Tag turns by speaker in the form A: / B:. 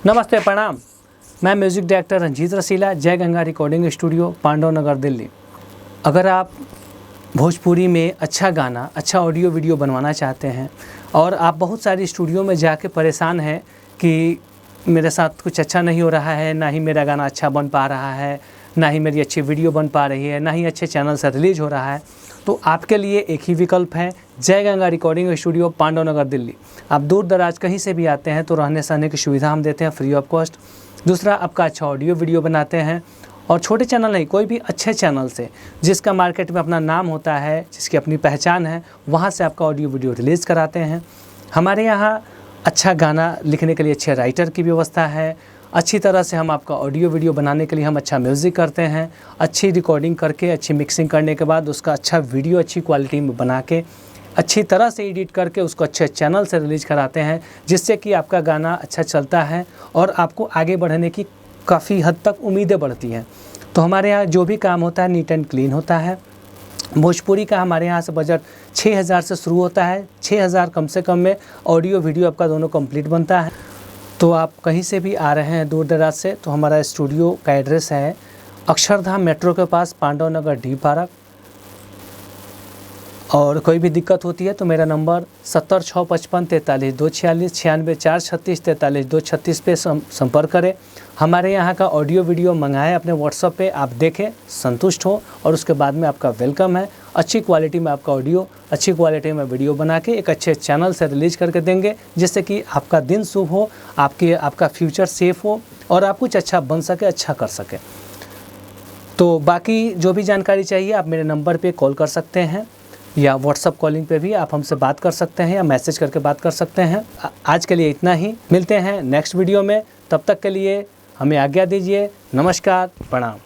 A: नमस्ते, प्रणाम। मैं म्यूज़िक डायरेक्टर रंजीत रसीला, जय गंगा रिकॉर्डिंग स्टूडियो, पांडव नगर, दिल्ली। अगर आप भोजपुरी में अच्छा गाना, अच्छा ऑडियो वीडियो बनवाना चाहते हैं और आप बहुत सारी स्टूडियो में जाके परेशान हैं कि मेरे साथ कुछ अच्छा नहीं हो रहा है, ना ही मेरा गाना अच्छा बन पा रहा है, ना ही मेरी अच्छी वीडियो बन पा रही है, ना ही अच्छे चैनल से रिलीज़ हो रहा है, तो आपके लिए एक ही विकल्प है, जय गंगा रिकॉर्डिंग स्टूडियो, पांडव नगर, दिल्ली। आप दूर दराज कहीं से भी आते हैं तो रहने सहने की सुविधा हम देते हैं फ्री ऑफ कॉस्ट। दूसरा, आपका अच्छा ऑडियो वीडियो बनाते हैं, और छोटे चैनल नहीं, कोई भी अच्छे चैनल से जिसका मार्केट में अपना नाम होता है, जिसकी अपनी पहचान है, वहाँ से आपका ऑडियो वीडियो रिलीज़ कराते हैं। हमारे यहाँ अच्छा गाना लिखने के लिए अच्छे राइटर की व्यवस्था है। अच्छी तरह से हम आपका ऑडियो वीडियो बनाने के लिए हम अच्छा म्यूज़िक करते हैं। अच्छी रिकॉर्डिंग करके, अच्छी मिक्सिंग करने के बाद उसका अच्छा वीडियो अच्छी क्वालिटी में बना के, अच्छी तरह से एडिट करके उसको अच्छे चैनल से रिलीज़ कराते हैं, जिससे कि आपका गाना अच्छा चलता है और आपको आगे बढ़ने की काफ़ी हद तक उम्मीदें बढ़ती हैं। तो हमारे यहाँ जो भी काम होता है नीट एंड क्लीन होता है। भोजपुरी का हमारे यहाँ से बजट 6000 से शुरू होता है। 6000 कम से कम में ऑडियो वीडियो आपका दोनों कंप्लीट बनता है। तो आप कहीं से भी आ रहे हैं दूर दराज से, तो हमारा स्टूडियो का एड्रेस है अक्षरधाम मेट्रो के पास, पांडव नगर, डी पार्क। और कोई भी दिक्कत होती है तो मेरा नंबर 706555 43 246 96 436 43 236 पे संपर्क करें। हमारे यहाँ का ऑडियो वीडियो मंगाएं अपने व्हाट्सएप पे, आप देखें, संतुष्ट हो और उसके बाद में आपका वेलकम है। अच्छी क्वालिटी में आपका ऑडियो, अच्छी क्वालिटी में वीडियो बना के एक अच्छे चैनल से रिलीज़ करके देंगे, जिससे कि आपका दिन शुभ हो, आपका फ्यूचर सेफ हो और आप कुछ अच्छा बन सके, अच्छा कर सके। तो बाकी जो भी जानकारी चाहिए आप मेरे नंबर पे कॉल कर सकते हैं, या व्हाट्सअप कॉलिंग पे भी आप हमसे बात कर सकते हैं, या मैसेज करके बात कर सकते हैं। आज के लिए इतना ही, मिलते हैं नेक्स्ट वीडियो में। तब तक के लिए हमें आज्ञा दीजिए। नमस्कार, प्रणाम।